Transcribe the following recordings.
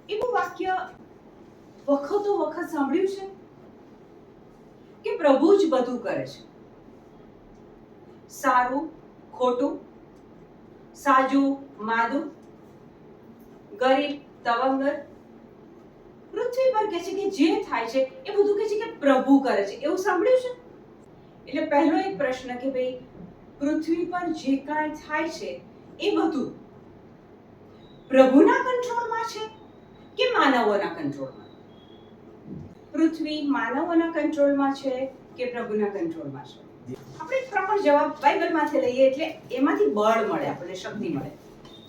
એવું વાક્ય વખતો વખત સાંભળ્યું છે કે પ્રભુ જ બધું કરે છે. સારું ખોટું, સાજું માદું, ગરીબ તવંગર, પૃથ્વી પર કહે છે કે જે થાય છે એ બધું કહે છે કે પ્રભુ કરે છે. એવું સાંભળ્યું છે? એટલે પહેલો એક પ્રશ્ન કે ભાઈ પૃથ્વી પર જે કાંઈ થાય છે એ બધું પ્રભુના કંટ્રોલમાં છે કે માનવોના કંટ્રોલમાં? પૃથ્વી માનવોના કંટ્રોલમાં છે કે પ્રભુના કંટ્રોલમાં છે? આપણે પ્રોપર જવાબ બાઇબલમાંથી લઈએ એટલે એમાંથી બળ મળે, આપણને શક્તિ મળે.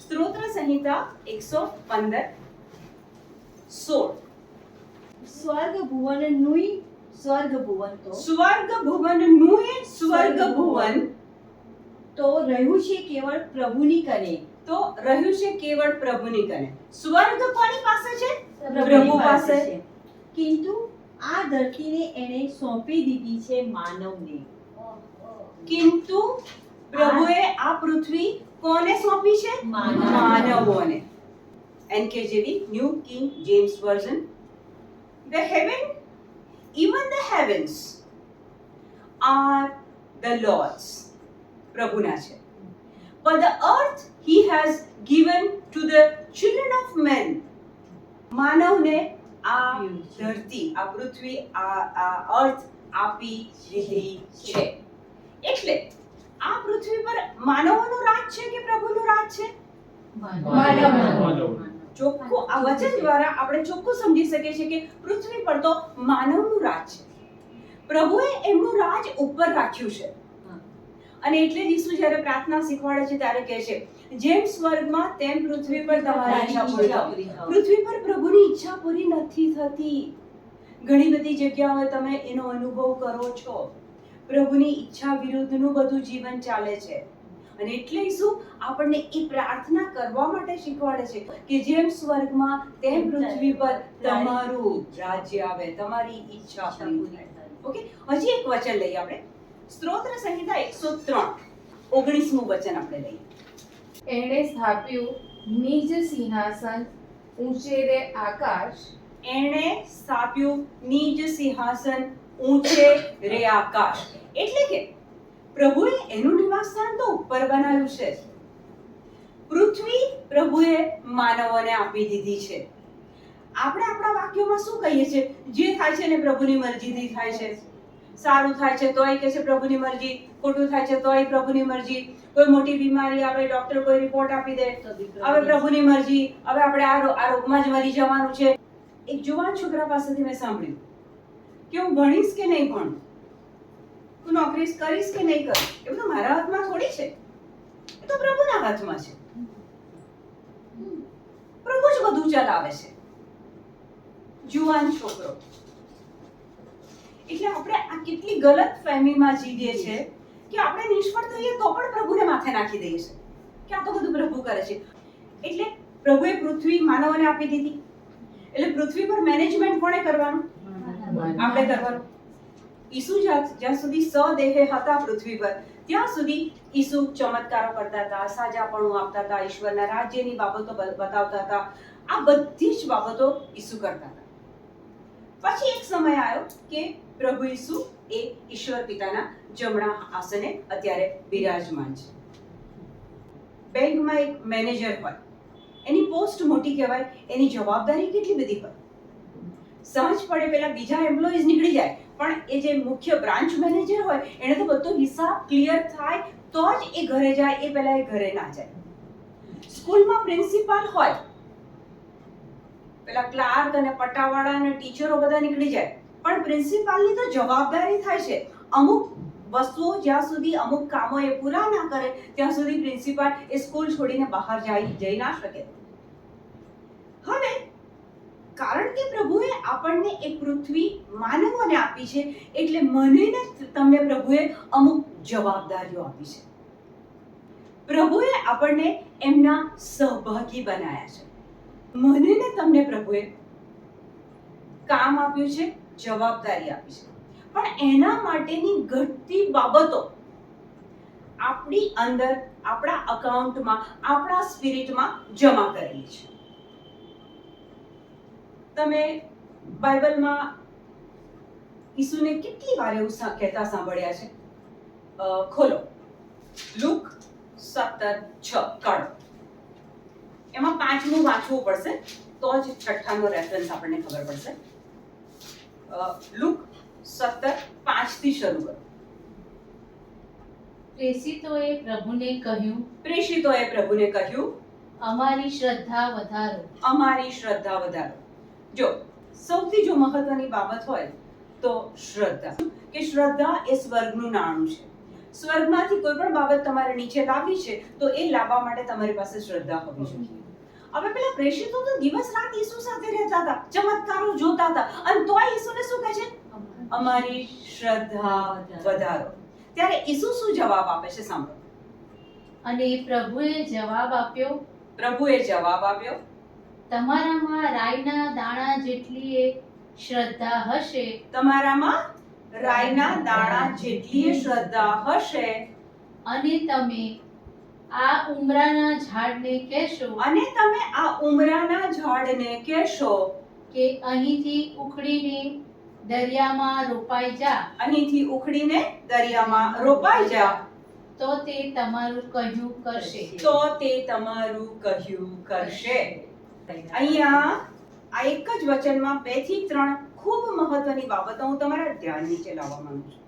સ્તોત્ર સંહિતા 115:16. સ્વર્ગ ભુવનનુંય સ્વર્ગ ભુવન સ્વર્ગ ભુવનનું સ્વર્ગ ભુવન તો રહ્યું છે કેવળ પ્રભુની કને. તો રહ્યું છે કેવળ પ્રભુની કને. સ્વર્ગ કોની પાસે છે? પ્રભુ પાસે છે. કિંતુ આ ધરતીને એણે સોંપી દીધી છે માનવને. કિંતુ પ્રભુએ આ પૃથ્વી કોને સોંપી છે? માનવોને. NKJV, New King James Version. The heaven, even the heavens are the Lord's. પ્રભુના છે. But the earth he has given to the children of men. માનવને આ ધરતી, આ પૃથ્વી, આ અર્થ આપી દીધી છે. એટલે આ પૃથ્વી પર માનવોનું રાજ છે કે પ્રભુનું રાજ છે? ચોખ્ખું આ વચન દ્વારા આપણે ચોખ્ખું સમજી શકીએ છીએ કે પૃથ્વી પર તો માનવનું રાજ છે. પ્રભુએ એમનું રાજ ઉપર રાખ્યું છે. અને એટલે જ ઈસુ જ્યારે પ્રાર્થના શીખવાડે છે ત્યારે કહે છે જેમ સ્વર્ગમાં તેમ પૃથ્વી પર તમારી ઈચ્છા પૂરી થાવ. પૃથ્વી પર પ્રભુની ઈચ્છા પૂરી નથી થતી. ઘણી બધી જગ્યાઓએ તમે એનો અનુભવ કરો છો. પ્રભુની ઈચ્છા વિરુદ્ધનું બધું જીવન ચાલે છે. અને એટલે ઈસુ આપણને એ પ્રાર્થના કરવા માટે શીખવાડે છે કે જેમ સ્વર્ગમાં તેમ પૃથ્વી પર તમારું રાજ્ય આવે, તમારી ઈચ્છા પૂરી થાય. ઓકે, હજી એક વચન લઈએ આપણે. સ્તોત્ર સંહિતા 103:19મું વચન આપણે લઈએ. એણે સ્થાપ્યું નિજ સિંહાસન ઊંચે રે આકાશ. એણે સ્થાપ્યું નિજ સિંહાસન ઊંચે રે આકાશ. એટલે કે પ્રભુએ એનું નિવાસસ્થાન તો ઉપર બનાવ્યું છે. પૃથ્વી પ્રભુએ માનવોને આપી દીધી છે. આપણે આપણા વાક્યોમાં શું કહીએ છીએ? જે થાય છે ને પ્રભુની મરજીથી થાય છે. સારું થાય છે તોય કહે છે પ્રભુની મરજી, ખોટું થાય છે તોય પ્રભુની મરજી. કોઈ મોટી બીમારી આવે, ડોક્ટર કોઈ રિપોર્ટ આપી દે, હવે પ્રભુની મરજી, હવે આપણે આ રોગમાં જ મરી જવાનું છે. એક જુવાન છોકરા પાસેથી મેં સાંભળ્યું કે હું ભણીશ કે નહીં ભણું, હું નોકરી કરીશ કે નહીં કરું, એ બધું મારા હાથમાં થોડી છે, એ તો પ્રભુના હાથમાં છે. પ્રભુ જ બધું ચલાવે છે. જુવાન છોકરો. એટલે આપણે આ કેટલી ગલત ફહેમીમાં જીવીએ છીએ કે આપણે નિષ્ફળ થઈએ તો પણ પ્રભુને માથે નાખી દઈએ છીએ કે આ તો બધું પ્રભુ કરે છે. એટલે પ્રભુએ પૃથ્વી માનવોને આપી દીધી. એટલે પૃથ્વી પર મેનેજમેન્ટ કોણે કરવાનું? આપણે કરવાનું. ઈસુ જ્યાં સુધી સદેહે હતા પૃથ્વી પર ત્યાં સુધી ઈસુ ચમત્કારો કરતા હતા, સાજાપણું આપતા હતા, ઈશ્વરના રાજ્યની બાબતો બતાવતા હતા. આ બધી જ બાબતો ઈસુ કરતા હતા. પછી એક સમય આવ્યો કે પ્રભુ ઈસુ એ ઈશ્વર પિતાના જમણા આસને અત્યારે બિરાજમાન છે. બેંકમાં એક મેનેજર હોય, એની પોસ્ટ મોટી કહેવાય, એની જવાબદારી કેટલી બધી હોય. સાંજ પડે પહેલા બીજા એમ્પ્લોઈઝ નીકળી જાય, પણ એ જે મુખ્ય બ્રાન્ચ મેનેજર હોય એને તો બધો હિસાબ ક્લિયર થાય તો જ એ ઘરે જાય, એ પહેલા એ ઘરે ના જાય. સ્કૂલમાં પ્રિન્સિપાલ હોય, પેલા ક્લાર્ક અને પટાવાળા અને ટીચરો બધા નીકળી જાય, પણ પ્રિન્સિપાલની તો જવાબદારી થાય છે અમુક વસ્તુઓ જ્યાં સુધી, અમુક કામો એ પૂરા ના કરે ત્યાં સુધી પ્રિન્સિપાલ એ સ્કૂલ છોડીને બહાર જઈ ના શકે. હવે કારણ કે પ્રભુએ આપણને એક પૃથ્વી માનવોને આપી છે એટલે મને ને તમને પ્રભુએ અમુક જવાબદારીઓ આપી છે. પ્રભુએ આપણને એમના સહભાગી બનાવ્યા છે. મને ને તમને પ્રભુએ કામ આપ્યું છે, જવાબદારી આપી છે, પણ એના માટેની ઘટતી બાબતો આપણી અંદર, આપણા અકાઉન્ટમાં, આપણા સ્પિરિટમાં જમા કરેલી છે. તમે બાઇબલમાં ઈસુને કેટલી વાર એવું કહેતા સાંભળ્યા છે? ખોલો લુક 17:6 કાઢો. એમાં 5મું વાંચવું પડશે તો જ 6ઠ્ઠાનો રેફરન્સ આપણને ખબર પડશે. લુક 17:5 થી શરૂ કરો. પ્રેષિતોએ પ્રભુને કહ્યું, પ્રેષિતોએ પ્રભુને કહ્યું, અમારી શ્રદ્ધા વધારો. અમારી શ્રદ્ધા વધારો. જો સૌથી જો મહત્વની બાબત હોય તો શ્રદ્ધા, કે શ્રદ્ધા એ સ્વર્ગનું નાણું છે. સ્વર્ગમાંથી કોઈ પણ બાબત તમારે નીચે લાવવી છે તો એ લાવવા માટે તમારી પાસે શ્રદ્ધા હોવી જોઈએ. હવે પેલા પ્રેષિતો તો દિવસ રાત ઈસુ સાથે રહેતા હતા, ચમત્કારો જોતા હતા, અને તોય ઈસુને શું કહે છે? અમારી શ્રદ્ધા વધારો. ત્યારે ઈસુ શું જવાબ આપે છે સાંભળો. અને પ્રભુએ જવાબ આપ્યો, પ્રભુએ જવાબ આપ્યો, તમારામાં રાઈના દાણા જેટલી શ્રદ્ધા હશે, તમારામાં રાઈના દાણા જેટલી શ્રદ્ધા હશે, અને તમે આ ઉમરાના ઝાડને કહેશો અને તમે આ ઉમરાના ઝાડને કહેશો કે અહીંથી ઉખડીને દરિયામાં રોપાઈ જા, અહીંથી ઉખડીને દરિયામાં રોપાઈ જા, તો તે તમારું કહ્યું કરશે. તો તે તમારું કહ્યું કરશે. અહીંયા આ એક જ વચનમાં 2 થી 3 ખૂબ મહત્વની બાબતો હું તમારા ધ્યાન નીચે લાવવા માંગુ છું.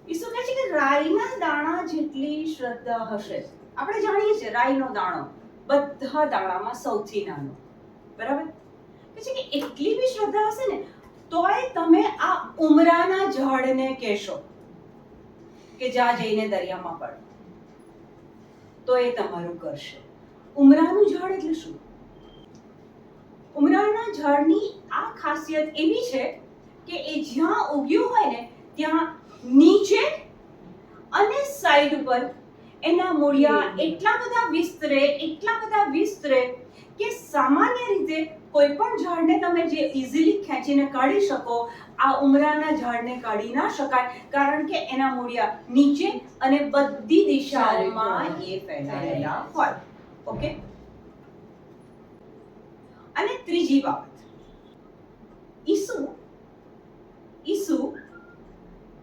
ઈસુ કહે છે કે રાઈના દાણા જેટલી શ્રદ્ધા હશે. આપણે જાણીએ છીએ રાઈનો દાણો બધા દાણામાં સૌથી નાનો, બરાબર? કહે છે કે એટલી બી શ્રદ્ધા હશે ને તોય તમે આ ઉમરાના ઝાડને કહેશો કે જા જઈને દરિયામાં પડ, તો એ તમારું કરશે. ઉમરાનું ઝાડ એટલે શું? ઉમરાના ઝાડની આ ખાસિયત એવી છે કે એ જ્યાં ઉગ્યું હોય ને ત્યાં નીચે અને સાઈડ પર એના મૂળિયા એટલા બધા વિસ્તરે કે સામાન્ય રીતે કોઈ પણ ઝાડને તમે જે ઈઝીલી ખેંચીને કાઢી શકો, આ ઉમરાના ઝાડને કાઢી ના શકાય, કારણ કે એના મૂળિયા નીચે અને બધી દિશાઓમાં એ ફેલાયેલા હોય. ઓકે. અને ત્રીજી બાબત, ઈસુ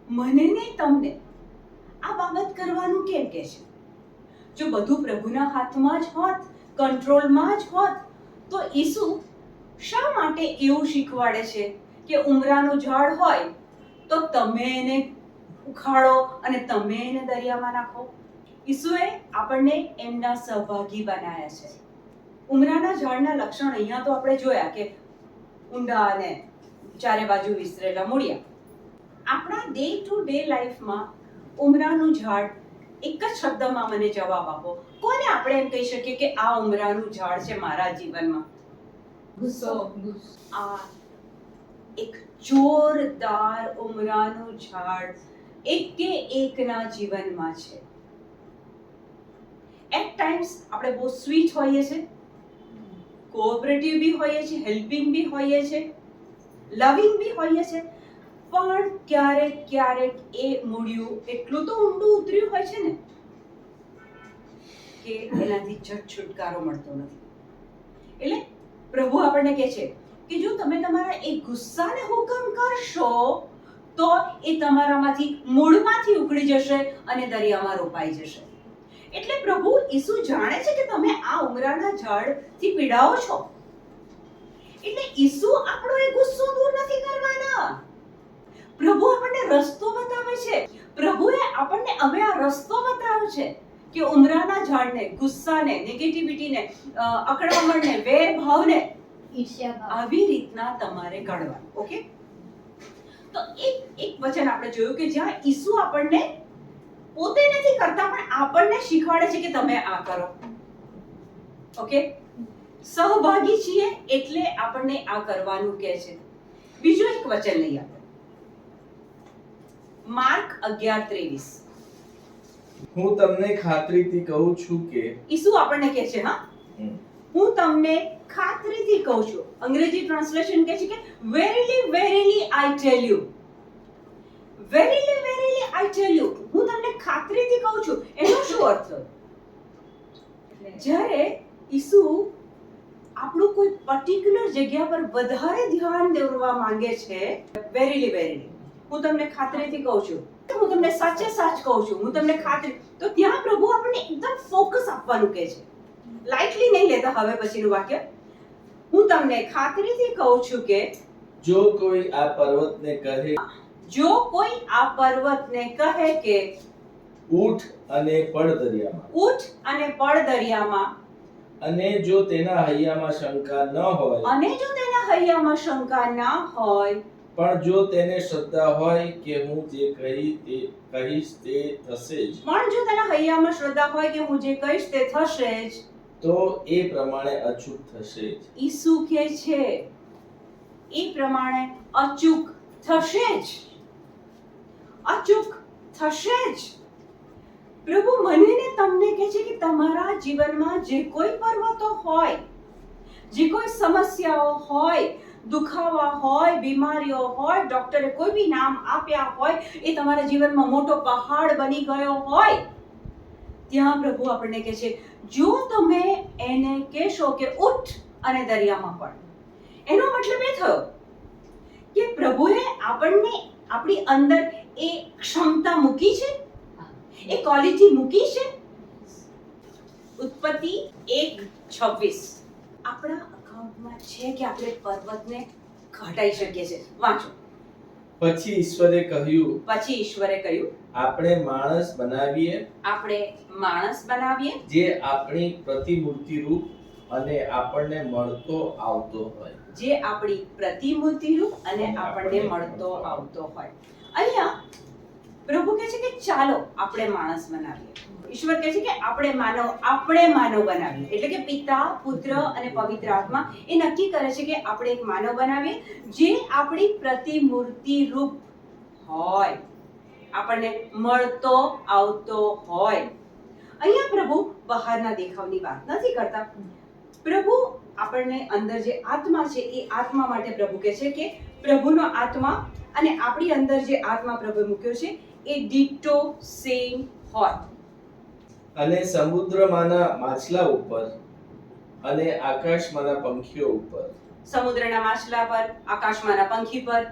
મને ને તમને આ બાબત કરવાનું કેમ કહે છે? જો બધું પ્રભુના હાથમાં જ હોત, કંટ્રોલમાં જ હોત, તો ઈસુ શા માટે એવું શીખવાડે છે કે ઉમરાનું ઝાડ હોય તો તમે એને ઉખાડો અને તમે એને દરિયામાં નાખો? ઈસુએ આપણને એમના સહભાગી બનાવ્યા છે. ઉમરાના ઝાડના લક્ષણ અહીંયા તો આપણે જોયા કે ઊંડા અને ચારે બાજુ વિસ્તરેલા મૂળિયા. આપણા ડે ટુ ડે લાઈફમાં ઉમરાનું ઝાડ, એક જ શબ્દમાં મને જવાબ આપો, કોને આપણે એમ કહી શકીએ કે આ ઉમરાનું ઝાડ છે મારા જીવનમાં? ગુસ્સો. આ એક જોરદાર ઉમરાનું ઝાડ એકે એકના જીવનમાં છે. એટ ટાઈમ્સ આપણે બહુ સ્વીટ હોઈએ છે, કોઓપરેટિવ બી હોઈએ છે, હેલ્પિંગ બી હોઈએ છે, લવિંગ બી હોઈએ છે, પણ ક્યારેક એ મૂળિયું એટલું તો ઊંડું ઉતર્યું હોય છે ને કે એનાથી ઝટ છુટકારો મળતો નથી. એટલે પ્રભુ આપણને કહે છે કે જો તમે તમારા એ ગુસ્સાને હુકમ કરશો તો એ તમારામાંથી મૂળમાંથી ઉખડી જશે અને દરિયામાં રોપાઈ જશે. એટલે પ્રભુ ઈસુ જાણે છે કે તમે આ ઉમરાના ઝાડથી પીડાઓ છો, એટલે ઈસુ આપણો એ ગુસ્સો દૂર નથી કરવાના. પ્રભુ આપણને રસ્તો બતાવે છે. પ્રભુએ આપણને હવે આ રસ્તો બતાવ્યો છે કે ઉમરાના ઝાડને, ગુસ્સાને, નેગેટિવિટીને, અકળામણને, વેર ભાવને આવી રીતના તમારે કાઢવાનું. ઓકે. તો એક વચન આપણે જોયું કે જ્યાં ઈસુ આપણને પોતે નથી કરતા પણ આપણને શીખવાડે છે કે તમે આ કરો. ઓકે. સહભાગી છીએ એટલે આપણને આ કરવાનું કહે છે. બીજું એક વચન લઈએ આપણે, માર્ક 11:23. હું તમને ખાતરીથી કહું છું કે, ઈસુ આપણને કહે છે, હા, હું તમને ખાતરીથી કહું છું. અંગ્રેજી ટ્રાન્સલેશન કહે છે કે વેરીલી વેરીલી આઈ tell you. વેરીલી વેરીલી I tell you, હું તમને ખાતરીથી કહું છું. એનો શું અર્થ? જ્યારે ઈસુ આપણું કોઈ પર્ટિક્યુલર જગ્યા પર વધારે ધ્યાન દોરવા માંગે છે, વેરીલી હું તમને ખાતરીથી કહું છું, હું તમને સાચે સાચ કહું છું, હું તમને ખાતરી, તો ત્યાં પ્રભુ આપણને એકદમ ફોકસ આપવાનું કહે છે. લાઇટલી નહીં લેતા. હવે પછીનું વાક્ય, હું તમને ખાતરીથી કહું છું કે જો કોઈ આ પર્વતને કહે, જો કોઈ આ પર્વતને કહે કે ઉઠ અને પડ દરિયામાં, ઉઠ અને પડ દરિયામાં, અને જો તેના હૈયામાં શંકા ન હોય, અને જો તેના હૈયામાં શંકા ના હોય, પણ જો તેને શ્રદ્ધા હોય કે હું જે કહીશ તે થશે જ, પણ જો તેના હૈયામાં શ્રદ્ધા હોય કે હું જે કહીશ તે થશે જ, તો એ પ્રમાણે અચૂક થશે જ. ઈસુ કહે છે એ પ્રમાણે અચૂક થશે જ, અચૂક થશે જ. પ્રભુ મને ને તમને કહે છે કે તમારા જીવનમાં જે કોઈ પર્વતો હોય, જે કોઈ સમસ્યાઓ હોય, દુખાવા હોય, બીમારીઓ હોય, ડોક્ટરે કોઈ બી નામ આપ્યા હોય, એ તમારા જીવનમાં મોટો પહાડ બની ગયો હોય, ત્યાં પ્રભુ આપણને કહે છે જો તમે એને કહેશો કે ઉઠ અને દરિયામાં પડ, એનો મતલબ એ થયો કે પ્રભુએ આપણને આપણી અંદર એ ક્ષમતા મૂકી છે, એ ક્વોલિટી મૂકી છે. ઉત્પત્તિ 1:26 આપણા અકાઉન્ટમાં છે કે આપણે પર્વતને ઘટાડી શકીએ છીએ. વાંચો. પછી ઈશ્વરે કહ્યું, પછી ઈશ્વરે કહ્યું, આપણે માણસ બનાવીએ, આપણે માણસ બનાવીએ, જે આપણી પ્રતિમૂર્તિ રૂપ અને આપણને મળતો આવતો હોય. જે આપણી પ્રતિમૂર્તિ રૂપ અને આપણને મળતો આવતો હોય. અહીંયા પ્રભુ કહે છે કે ચાલો આપણે માણસ બનાવીએ. ઈશ્વર કહે છે કે આપણે માનવ બનાવીએ. એટલે કે પિતા, પુત્ર અને પવિત્ર આત્મા એ નક્કી કરે છે કે આપણે એક માનવ બનાવીએ જે આપણી પ્રતિમૂર્તિ રૂપ હોય, આપણને મળતો આવતો હોય. અહીંયા પ્રભુ બહારના દેખાવની વાત નથી કરતા. પ્રભુ આપણને અંદર જે આત્મા છે એ આત્મા માટે પ્રભુ કહે છે કે પ્રભુનો આત્મા અને આપણી અંદર જે આત્મા પ્રભુએ મૂક્યો છે એ ડિટો સેમ હોય. અને સમુદ્રમાંના માછલા ઉપર અને આકાશમાંના પંખીઓ ઉપર સમુદ્રના માછલા પર, આકાશમાંના પંખી પર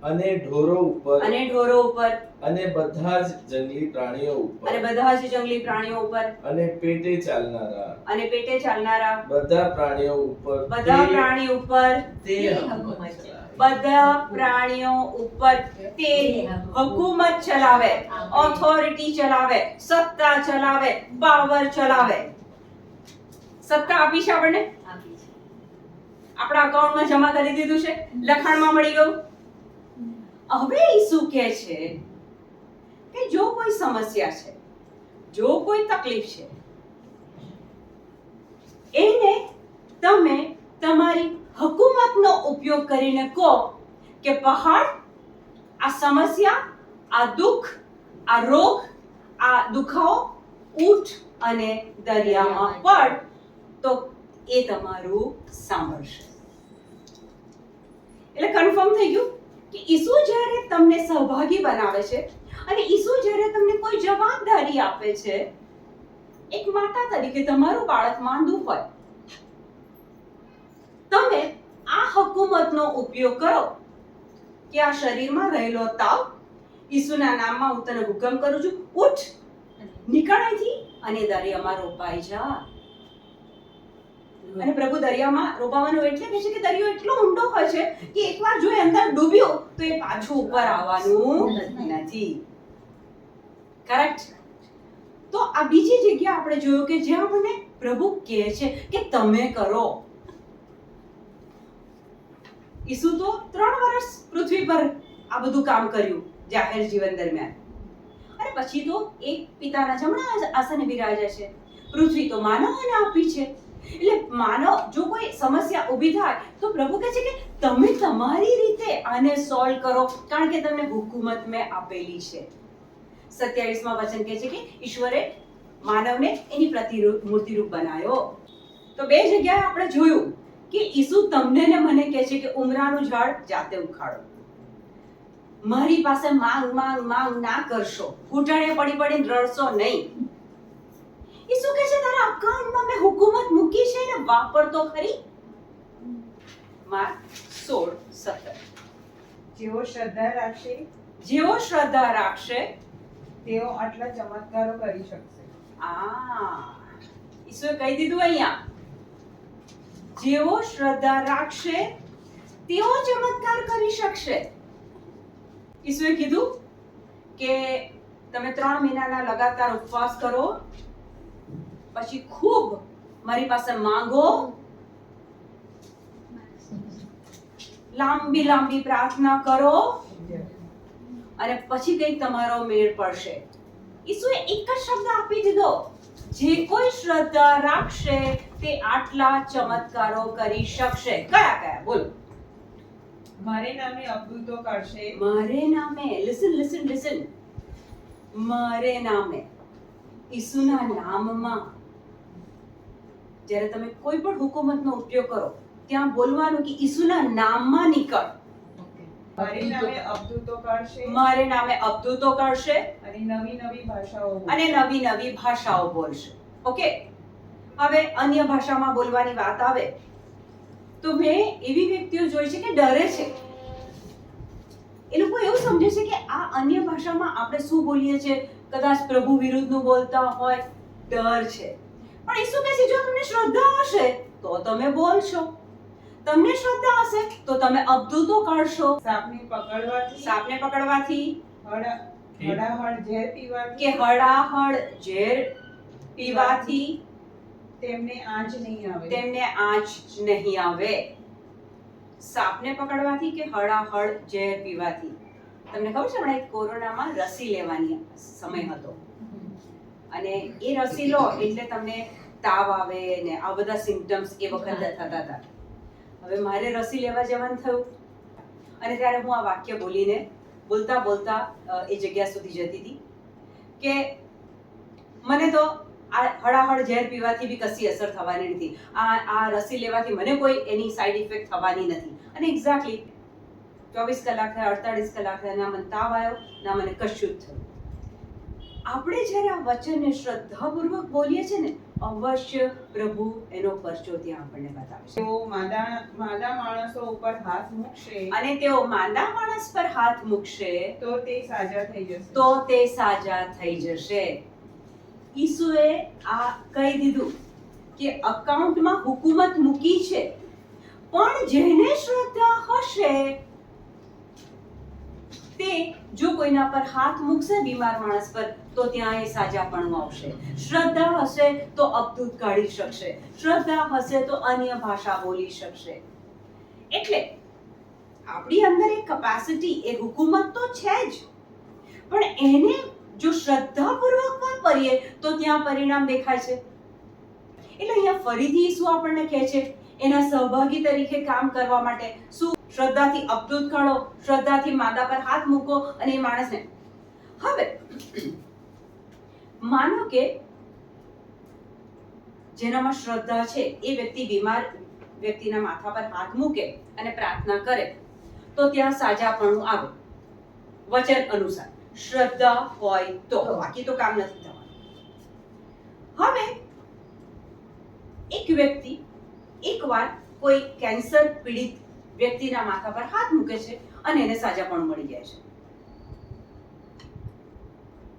અને ઢોરો ઉપર અને ઢોરો ઉપર અને બધા જ જંગલી પ્રાણીઓ ઉપર અને બધા જ જંગલી પ્રાણીઓ ઉપર અને પેટે ચાલનારા અને પેટે ચાલનારા બધા પ્રાણીઓ ઉપર બધા પ્રાણીઓ ઉપર તે બધા પ્રાણીઓ ઉપર તે હુકુમત ચલાવે, ઓથોરિટી ચલાવે, સત્તા ચલાવે, પાવર ચલાવે. સત્તા આપી છે આપણને, આપી છે. આપણા અકાઉન્ટમાં જમા કરી દીધું છે, લખાણમાં મળી ગયું. હવે ઈસુ કહે છે કે જો કોઈ સમસ્યા છે, જો કોઈ તકલીફ છે, એને તમે તમારી હુકુમતનો ઉપયોગ કરીને કહો કે પહાડ, આ સમસ્યા, આ દુઃખ, આ રોગ, આ દુખાવો, ઉઠ અને દરિયામાં પડ, તો એ તમારું સાંભળશે. એટલે કન્ફર્મ થઈ ગયું કે ઈસુ જ્યારે તમને સહભાગી બનાવે છે અને ઈસુ જ્યારે તમને કોઈ જવાબદારી આપે છે, એક માતા તરીકે તમારું બાળક માંદું હોય, તમે આ હુકુમતનો ઉપયોગ કરો કે આ શરીરમાં રહેલો તાવ, ઈસુના નામમાં હું તને હુકમ કરું છું, ઉઠ, નીકળ અહીંથી અને દરિયામાં રોપાઈ જા. અને પ્રભુ દરિયામાં રોપાવાનું એટલે કહે છે કે દરિયો એટલો ઊંડો હોય છે કે એકવાર જો એ અંદર ડૂબ્યો તો એ પાછું ઉપર આવવાનું નથી. કરેક્ટ? તો આ બીજી જગ્યા આપણે જોયું કે જ્યાં આપણને પ્રભુ કહે છે કે તમે કરો. ઈસુ તો 3 વર્ષ પૃથ્વી પર આ બધું કામ કર્યું જાહેર જીવન દરમિયાન, અને પછી તો એક પિતાના જમણા આસને બિરાજે છે. પૃથ્વી તો માનવોને આપી છે. એટલે માનવ જો કોઈ સમસ્યા ઊભી થાય તો પ્રભુ કહે છે કે તમે તમારી રીતે આને સોલ્વ કરો, કારણ કે તમને હુકુમત મેં આપેલી છે. 27માં વચન કહે છે કે ઈશ્વરે માનવને એની પ્રતિમૂર્તિ રૂપ બનાવ્યો. તો બે જગ્યાએ આપણે જોયું કે ઈસુ તમને ને મને કહે છે કે ઉમરાનું ઝાડ જાતે ઉખાડો. મારી પાસે માંગ માંગ માંગ ના કરશો, ઘૂંટણે પડી પડીને રડશો નહીં. ઈસુ કહે છે તારા અકાઉન્ટમાં મેં હુકુમત મૂકી છે ને વાપર તો ખરી. માર્ક 16:17. જેઓ શ્રદ્ધા રાખશે જેઓ શ્રદ્ધા રાખશે તેઓ આટલા ચમત્કારો કરી શકશે. ઈશ્વરે કહી દીધું અહીંયા, જેઓ શ્રદ્ધા રાખશે તેઓ ચમત્કાર કરી શકશે. ઈશ્વરે કીધું કે તમે 3 મહિનાના લગાતાર ઉપવાસ કરો, પછી ખૂબ મારી પાસે માંગો, લાંબી લાંબી પ્રાર્થના કરો, અને પછી કંઈક તમારો મેળ પડશે. ઈસુએ એક જ શબ્દ આપી દીધો, જે કોઈ શ્રદ્ધા રાખશે તે આટલા ચમત્કારો કરી શકશે. કયા કયા બોલો? મારે નામે અદ્ભુતો કરશે. મારે નામે, લિસન, મારે નામે, ઈસુના નામમાં. જ્યારે તમે કોઈ પણ હુકુમતનો ઉપયોગ કરો ત્યાં બોલવાનું કે ઈસુના નામમાં નીકળ. મારે નામે અદ્ભુતો કરશે મારે નામે અદ્ભુતો કરશે અને નવી નવી ભાષાઓ બોલશે. અને નવી નવી ભાષાઓ બોલશે. ઓકે, હવે અન્ય ભાષામાં બોલવાની વાત આવે તો મેં એવી વ્યક્તિઓ જોઈ છે કે ડરે છે. એ લોકો એવું સમજે છે કે આ અન્ય ભાષામાં આપણે શું બોલીએ છીએ, કદાચ પ્રભુ વિરુદ્ધનું બોલતા હોય, ડર છે. પણ ઈસુ કહે છે જો તમને શ્રદ્ધા હશે તો તમે બોલશો, તમને શ્રદ્ધા હશે તો તમે અદ્ભુતો કરશો. સાપને પકડવાથી સાપને પકડવાથી હળાહળ ઝેર પીવાથી કે હળાહળ ઝેર પીવાથી તેમને આંચ નહીં આવે. તેમને આંચ નહીં આવે. સાપને પકડવાથી કે હળાહળ ઝેર પીવાથી. તમને ખબર છે હમણાં કોરોનામાં રસી લેવાની સમય હતો, અને એ રસી લો એટલે તમને તાવ આવે ને આ બધા સિમ્પટમ્સ એ વખતે થતા હતા. હવે મારે રસી લેવા જવાનું થયું, અને ત્યારે હું આ વાક્ય બોલતા બોલતા એ જગ્યા સુધી જતી હતી કે મને તો આ હળાહળ ઝેર પીવાથી બી કશી અસર થવાની નથી, આ રસી લેવાથી મને કોઈ એની સાઈડ ઇફેક્ટ થવાની નથી. અને એક્ઝેક્ટલી 24 કલાક થયા, 48 કલાક થયા, ના મને તાવ આવ્યો, ના મને કશું જ થયું. આપણે જ્યારે આ વચનને શ્રદ્ધાપૂર્વક બોલીએ છીએ ને, અવશ્ય પ્રભુ એનો પરચો ત્યાં આપણને બતાવે છે. તેઓ માંદા માણસો ઉપર હાથ મૂકશે અને તેઓ માંદા માણસ પર હાથ મૂકશે તો તે સાજા થઈ જશે. તો તે સાજા થઈ જશે. ઈસુએ આ કહી દીધું કે અકાઉન્ટમાં હુકુમત મૂકી છે, પણ જેને શ્રદ્ધા હશે તે જો કોઈના પર હાથ મૂકશે બીમાર માણસ પર તો ત્યાં એ સાજાપણું આવશે. શ્રદ્ધા હશે તો અદ્ભુત કાઢી શકશે, શ્રદ્ધા હશે તો અન્ય ભાષા બોલી શકશે. એટલે આપણી અંદર એક કેપેસિટી, એ હુકુમત તો છે જ, પણ એને જો શ્રદ્ધાપૂર્વક વાપરીએ તો ત્યાં પરિણામ દેખાય છે. એટલે અહીંયા ફરીથી ઈસુ આપણને કહે છે એના સહભાગી તરીકે કામ કરવા માટે શું? શ્રદ્ધાથી અદ્ભુત કરો, શ્રદ્ધાથી માંદા પર હાથ મૂકો અને એ માણસને. હવે માનો કે જેનામાં શ્રદ્ધા છે એ વ્યક્તિ બીમાર વ્યક્તિના માથા પર હાથ મૂકે અને પ્રાર્થના કરે તો ત્યાં સાજાપણું આવે વચન અનુસાર. શ્રદ્ધા હોય તો, બાકી તો કામ નથી થવાનું. હવે એક વ્યક્તિ એકવાર કોઈ કેન્સર પીડિત વ્યક્તિના માથા પર હાથ મૂકે છે અને એને સાજાપણું મળી જાય છે.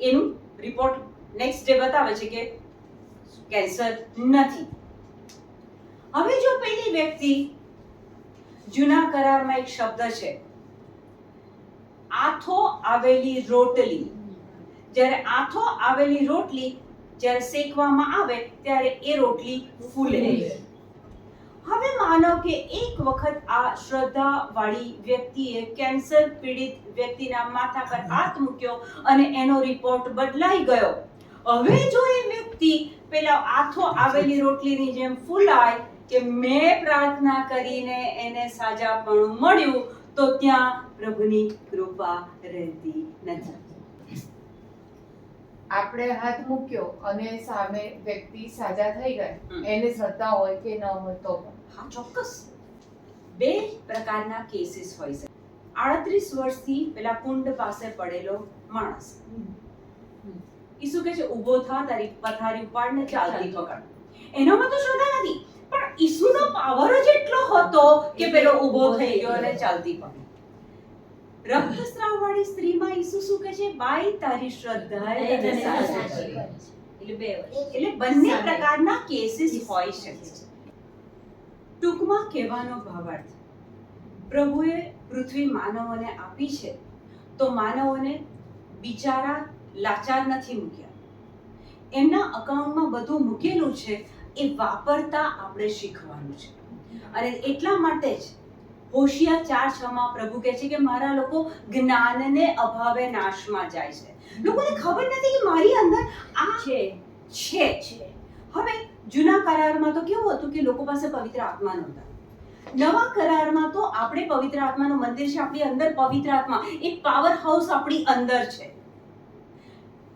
એનું રિપોર્ટ નેક્સ્ટ ડે બતાવે છે કે કેન્સર નથી. હવે જો પેલી વ્યક્તિ, જૂના કરારમાં એક શબ્દ છે આથો આવેલી રોટલી, જ્યારે આથો આવેલી રોટલી જ્યારે શેકવામાં આવે ત્યારે એ રોટલી ફૂલે. હવે માનો કે એક વખત આ શ્રદ્ધા વાળી વ્યક્તિએ કેન્સર પીડિત વ્યક્તિના માથા પર હાથ મૂક્યો અને એનો રિપોર્ટ બદલાઈ ગયો. હવે જો એ વ્યક્તિ પેલા આથો આવેલી રોટલીની જેમ ફૂલાય કે મેં પ્રાર્થના કરીને એને સાજાપણું મળ્યું, તો ત્યાં પ્રભુની કૃપા રહેતી નથી. આપણે હાથ મૂક્યો અને સામે વ્યક્તિ સાજા થઈ ગઈ, એને શ્રદ્ધા હોય કે ન હોય તો પણ. હા, ચોક્કસ. બે પ્રકારના કેસીસ હોય છે. 38 વર્ષથી પેલા કુંડ પાસે પડેલો માણસ, ઈસુ કહે છે ઊભો થા, તારી પથારી ઉપાડ ને ચાલતી પકડ. એનામાં તો શ્રદ્ધા નથી, પણ ઈસુનો પાવર જ એટલો હતો કે પેલો ઊભો થઈ ગયો અને ચાલતી પડી. રક્તસ્રાવવાળી સ્ત્રીમાં ઈસુ શું કહે છે? બાઈ તારી શ્રદ્ધાએ તને સાજા કરી. એટલે 2 વર્ષ. એટલે બંને પ્રકારના કેસીસ હોઈ શકે છે. ટૂંકમાં કહેવાનો ભાવાર્થ, પ્રભુએ પૃથ્વી માનવોને આપી છે તો માનવોને બિચારા લાચાર નથી મૂક્યા. એમના અકાઉન્ટમાં બધું મૂકેલું છે, એ વાપરતા આપણે શીખવાનું છે. અને એટલા માટે જ હોશિયા 4:6 પ્રભુ કહે છે કે મારા લોકો જ્ઞાનને અભાવે નાશમાં જાય છે. લોકોને ખબર નથી કે મારી અંદર આ છે. હવે જૂના કરારમાં તો કેવું હતું કે લોકો પાસે પવિત્ર આત્મા નહોતા. નવા કરારમાં તો આપણે પવિત્ર આત્માનું મંદિર છે, આપણી અંદર પવિત્ર આત્મા, એક પાવર હાઉસ આપણી અંદર છે.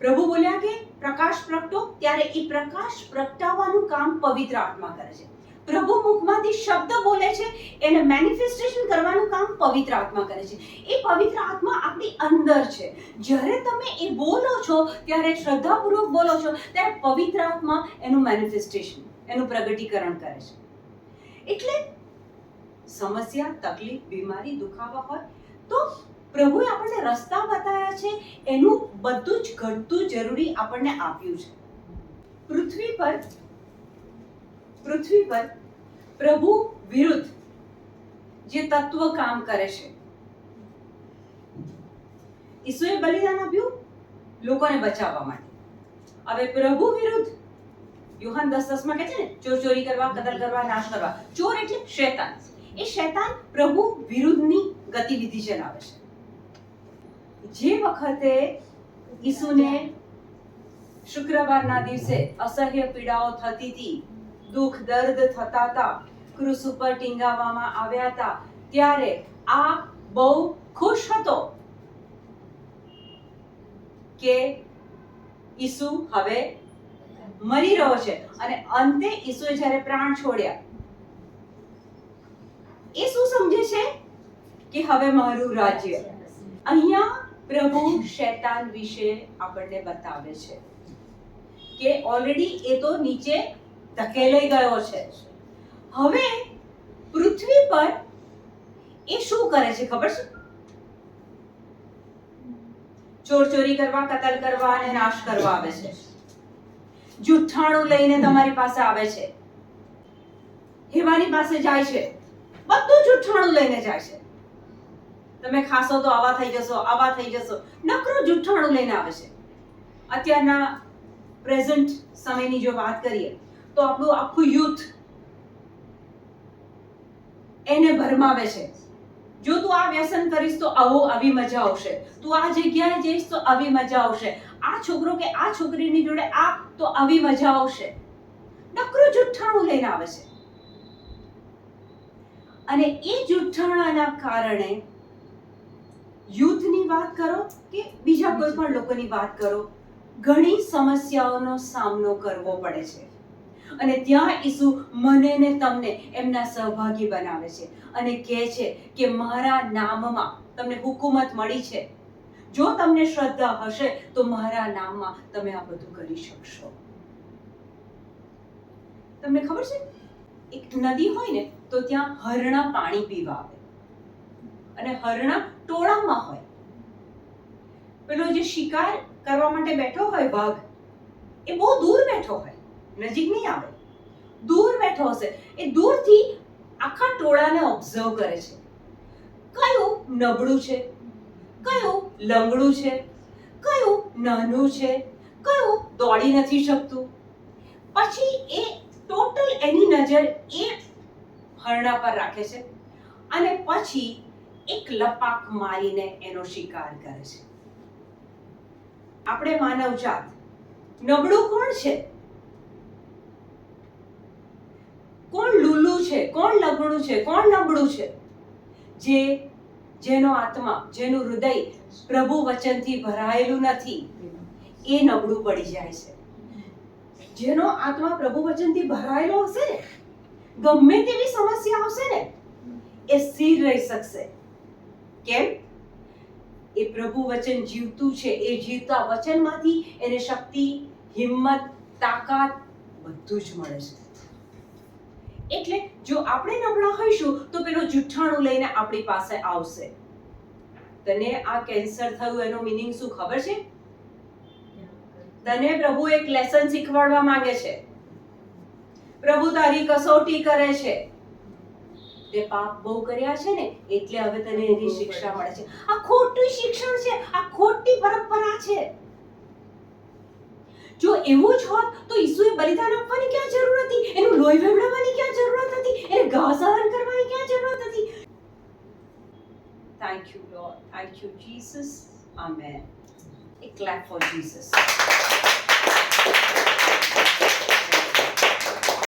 પ્રભુ બોલ્યા કે પ્રકાશ પ્રગટો, ત્યારે એ પ્રકાશ પ્રગટાવવાનું કામ પવિત્ર આત્મા કરે છે. પ્રભુ મુખમાંથી શબ્દ બોલે છે, એને મેનિફેસ્ટેશન કરવાનું કામ પવિત્ર આત્મા કરે છે. એ પવિત્ર આત્મા આપણી અંદર છે. જ્યારે તમે એ બોલો છો, ત્યારે શ્રદ્ધાપૂર્વક બોલો છો, ત્યારે પવિત્ર આત્મા એનું મેનિફેસ્ટેશન, એનું પ્રગટીકરણ કરે છે. એટલે સમસ્યા, તકલીફ, બીમારી, દુખાવા હોય તો પ્રભુએ આપણને રસ્તા બતાવ્યા છે, એનું બધું જ ઘટતું જરૂરી આપણને આપ્યું છે. પૃથ્વી પર પ્રભુ વિરુદ્ધ જે તત્વ કામ કરે છે. ઈસુએ બલિદાન આપ્યું લોકોને બચાવવા માટે. હવે પ્રભુ વિરુદ્ધ યોહાન 10:10 કહે છે ને, ચોરી કરવા, કતલ કરવા, નાશ કરવા. ચોર એટલે શૈતાન. એ શૈતાન પ્રભુ વિરુદ્ધની ગતિવિધિ ચલાવે છે. જે વખતે ઈસુને શુક્રવારના દિવસે અસહ્ય પીડાઓ થતી હતી, દુઃખ દર્દ થતા હતા, ક્રૂસ ઉપર ટીંગાવવામાં આવ્યા હતા, ત્યારે આ બહુ ખુશ હતો કે ઈસુ હવે મરી રહ્યો છે. અને અંતે ઈસુએ જ્યારે પ્રાણ છોડ્યા, એ શું સમજે છે કે હવે મારું રાજ્ય. અહીંયા પ્રભુ શૈતાન વિશે આપણને બતાવે છે કે ઓલરેડી એ તો નીચે ધકેલાઈ ગયો છે. હવે પૃથ્વી પર એ શું કરે છે ખબર છે? ચોરી કરવા, કતલ કરવા અને નાશ કરવા આવે છે. જુઠ્ઠાણું લઈને તમારી પાસે આવે છે, હેવાની પાસે જાય છે, બધું જુઠ્ઠાણું લઈને જાય છે. તમે ખાશો તો આવા થઈ જશો, આવા થઈ જશો, નકરું જુઠ્ઠાણું લઈને આવે છે. અત્યારના પ્રેઝન્ટ સમયની જો વાત કરીએ તો આપણું આખું યુથ એને ભરમાવે છે. જો તું આ વ્યસન કરીશ તો આવી મજા આવશે, તું આ જગ્યાએ જઈશ તો આવી મજા આવશે, આ છોકરો કે આ છોકરીની જોડે આ તો આવી મજા આવશે. નકરું જુઠ્ઠાણું લઈને આવે છે. અને એ જુઠ્ઠાણાના કારણે યુથની વાત કરો કે બીજા કોઈ પણ લોકોની વાત કરો, ઘણી સમસ્યાઓનો સામનો કરવો પડે છે. અને ત્યાં ઈસુ મને ને તમને એમના સહભાગી બનાવે છે અને કહે છે કે મારા નામમાં તમને હુકુમત મળી છે, જો તમને શ્રદ્ધા હશે તો મારા નામમાં તમે આ બધું કરી શકશો. તમને ખબર છે, એક નદી હોય ને તો ત્યાં હરણા પાણી પીવા આવે, અને હરણા ટોળામાં હોય. પેલો જે શિકાર કરવા માટે બેઠો હોય વાઘ, એ બહુ દૂર બેઠો હોય, નજીક નહીં આવે, દૂર બેઠો હશે. એ દૂરથી આખા ટોળાને ઓબ્ઝર્વ કરે છે. કયું નબળું છે, કયું લંગડું છે, કયું નાનું છે, કયું દોડી નથી શકતું. પછી એ ટોટલ એની નજર એ હરણા પર રાખે છે અને પછી એક લપાક મારીને એનો શિકાર કરે છે. આપણે માનવજાત નબળું કોણ છે, કોણ લૂલું છે, કોણ લગણું છે, કોણ નબળું છે? જેનો આત્મા, જેનું હૃદય પ્રભુ વચનથી ભરાયેલું નથી, એ નબળું પડી જાય છે. જેનો આત્મા પ્રભુ વચનથી ભરાયેલો હશે ને, ગમે તેવી સમસ્યા આવશે ને, એ સ્થિર રહી શકશે. કેમ? એ પ્રભુ વચન જીવતું છે. એ જીવતા વચનમાંથી એને શક્તિ, હિંમત, તાકાત બધું જ મળે છે. એટલે જો આપણે નબળા હોઈશું તો પેલો જુઠ્ઠાણું લઈને આપણી પાસે આવશે. તને આ કેન્સર થયું એનો મીનિંગ શું ખબર છે? તને પ્રભુ એક લેસન શીખવાડવા માંગે છે. પ્રભુ તારી કસોટી કરે છે. તે પાપ બહુ કર્યા છે ને એટલે હવે તને એની શિક્ષા મળે છે. આ ખોટું શિક્ષણ છે, આ ખોટી પરંપરા છે. જો એવું જ હોત તો ઈસુએ બલિદાન આપવાની ક્યાં જરૂર હતી? એનું લોહી વહેવડાવવાની ક્યાં જરૂરત હતી? એને ઘા સહન કરવાની ક્યાં જરૂરત હતી? Thank you, Lord. Thank you, Jesus. Amen. A clap for Jesus.